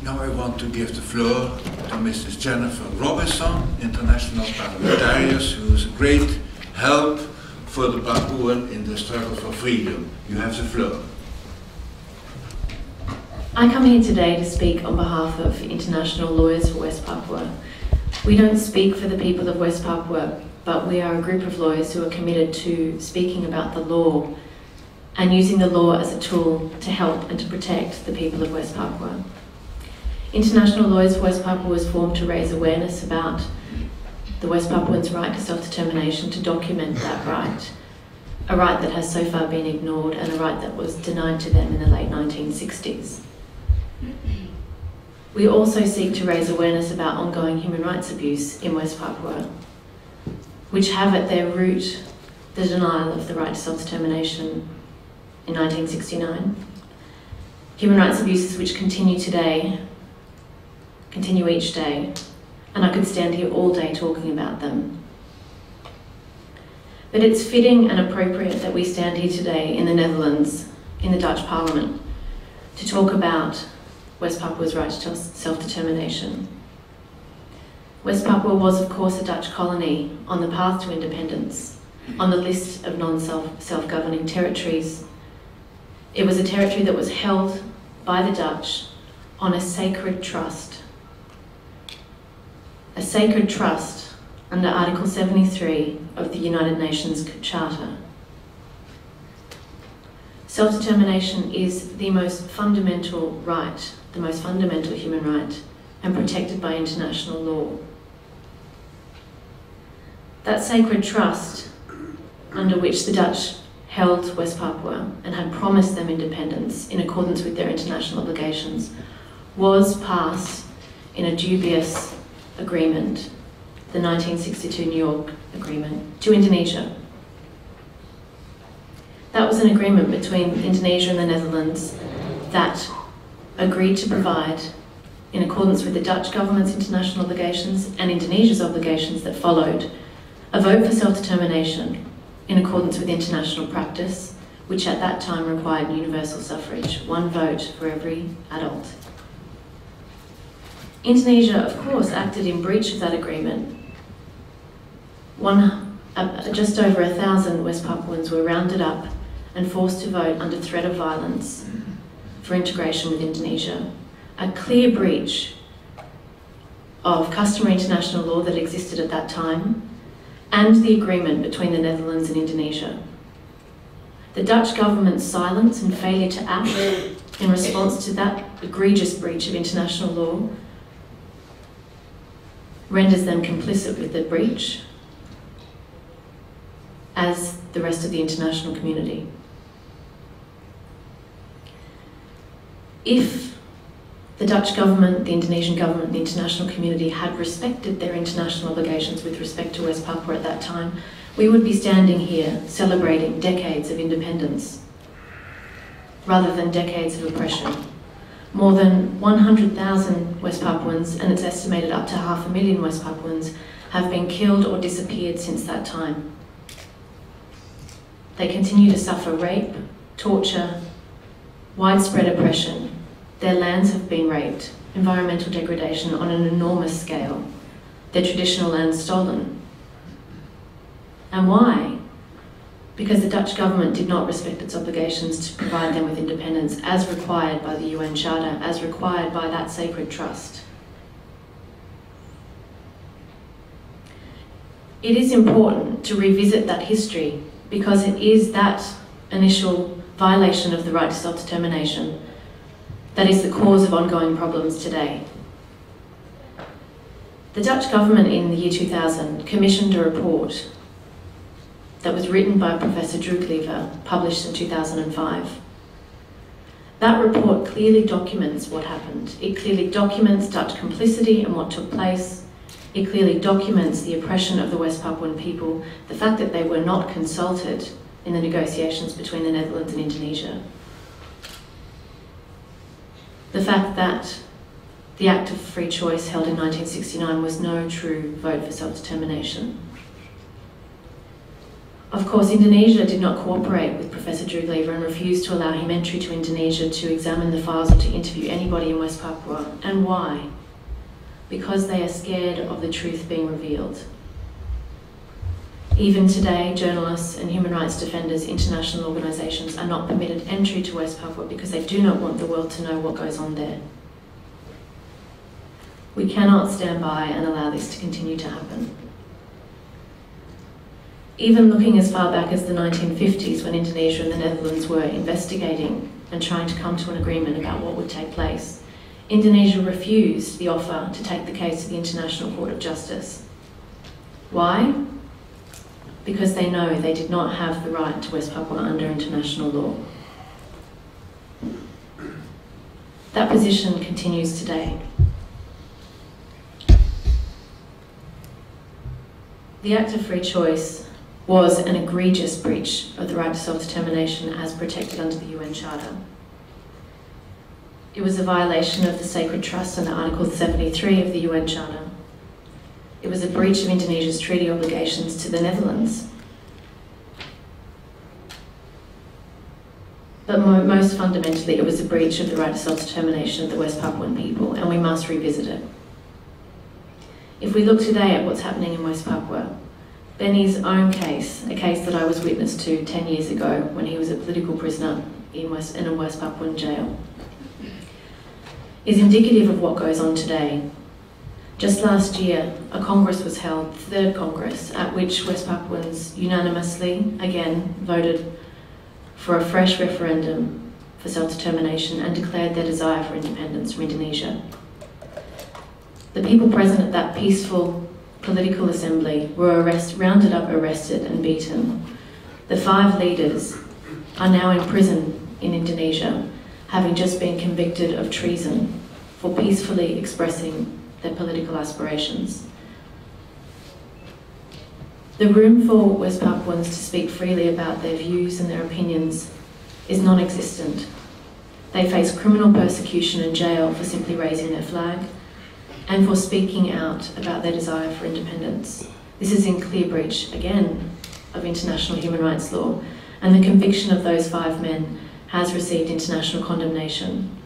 Now I want to give the floor to Mrs. Jennifer Robinson, international parliamentarian, who is a great help for the Papuan in the struggle for freedom. You have the floor. I come here today to speak on behalf of International Lawyers for West Papua. We don't speak for the people of West Papua, but we are a group of lawyers who are committed to speaking about the law and using the law as a tool to help and to protect the people of West Papua. International Lawyers for West Papua was formed to raise awareness about the West Papuans' right to self-determination, to document that right, a right that has so far been ignored and a right that was denied to them in the late 1960s. We also seek to raise awareness about ongoing human rights abuse in West Papua, which have at their root the denial of the right to self-determination in 1969. Human rights abuses which continue today, continue each day, and I could stand here all day talking about them. But it's fitting and appropriate that we stand here today in the Netherlands, in the Dutch Parliament, to talk about West Papua's right to self-determination. West Papua was, of course, a Dutch colony on the path to independence, on the list of non-self-governing territories. It was a territory that was held by the Dutch on a sacred trust. A sacred trust under Article 73 of the United Nations Charter. Self-determination is the most fundamental right, the most fundamental human right, and protected by international law. That sacred trust, under which the Dutch held West Papua and had promised them independence in accordance with their international obligations, was passed in a dubious agreement, the 1962 New York Agreement, to Indonesia. That was an agreement between Indonesia and the Netherlands that agreed to provide, in accordance with the Dutch government's international obligations and Indonesia's obligations that followed, a vote for self-determination in accordance with international practice, which at that time required universal suffrage, one vote for every adult. Indonesia, of course, acted in breach of that agreement. Just over 1,000 West Papuans were rounded up and forced to vote under threat of violence for integration with Indonesia, a clear breach of customary international law that existed at that time and the agreement between the Netherlands and Indonesia. The Dutch government's silence and failure to act in response to that egregious breach of international law renders them complicit with the breach, as the rest of the international community. If the Dutch government, the Indonesian government, the international community had respected their international obligations with respect to West Papua at that time, we would be standing here celebrating decades of independence rather than decades of oppression. More than 100,000 West Papuans, and it's estimated up to 500,000 West Papuans, have been killed or disappeared since that time. They continue to suffer rape, torture, widespread oppression. Their lands have been raped, environmental degradation on an enormous scale, their traditional lands stolen. And why? Because the Dutch government did not respect its obligations to provide them with independence as required by the UN Charter, as required by that sacred trust. It is important to revisit that history because it is that initial violation of the right to self-determination that is the cause of ongoing problems today. The Dutch government in the year 2000 commissioned a report that was written by Professor Drooglever, published in 2005. That report clearly documents what happened. It clearly documents Dutch complicity and what took place. It clearly documents the oppression of the West Papuan people, the fact that they were not consulted in the negotiations between the Netherlands and Indonesia. The fact that the Act of Free Choice held in 1969 was no true vote for self-determination. Of course, Indonesia did not cooperate with Professor Drew Lever and refused to allow him entry to Indonesia to examine the files or to interview anybody in West Papua. And why? Because they are scared of the truth being revealed. Even today, journalists and human rights defenders, international organisations are not permitted entry to West Papua because they do not want the world to know what goes on there. We cannot stand by and allow this to continue to happen. Even looking as far back as the 1950s, when Indonesia and the Netherlands were investigating and trying to come to an agreement about what would take place, Indonesia refused the offer to take the case to the International Court of Justice. Why? Because they know they did not have the right to West Papua under international law. That position continues today. The Act of Free Choice was an egregious breach of the right to self-determination as protected under the UN Charter. It was a violation of the Sacred Trust under Article 73 of the UN Charter. It was a breach of Indonesia's treaty obligations to the Netherlands. But most fundamentally, it was a breach of the right to self-determination of the West Papuan people, and we must revisit it. If we look today at what's happening in West Papua, Benny's own case, a case that I was witness to 10 years ago when he was a political prisoner in a West Papuan jail, is indicative of what goes on today. Just last year, a Congress was held, the third Congress, at which West Papuans unanimously, again, voted for a fresh referendum for self-determination and declared their desire for independence from Indonesia. The people present at that peaceful political assembly were rounded up, arrested and beaten. The 5 leaders are now in prison in Indonesia, having just been convicted of treason for peacefully expressing their political aspirations. The room for West Papuans to speak freely about their views and their opinions is non-existent. They face criminal persecution and jail for simply raising their flag and for speaking out about their desire for independence. This is in clear breach, again, of international human rights law, and the conviction of those 5 men has received international condemnation.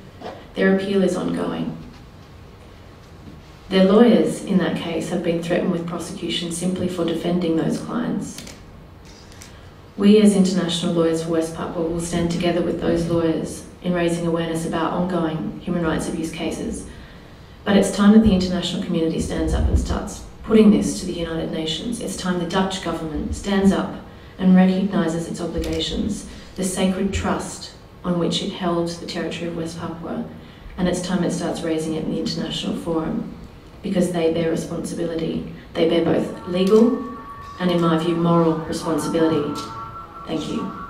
Their appeal is ongoing. Their lawyers in that case have been threatened with prosecution simply for defending those clients. We as international lawyers for West Papua will stand together with those lawyers in raising awareness about ongoing human rights abuse cases. But it's time that the international community stands up and starts putting this to the United Nations. It's time the Dutch government stands up and recognises its obligations, the sacred trust on which it held the territory of West Papua, and it's time it starts raising it in the international forum, because they bear responsibility. They bear both legal and, in my view, moral responsibility. Thank you.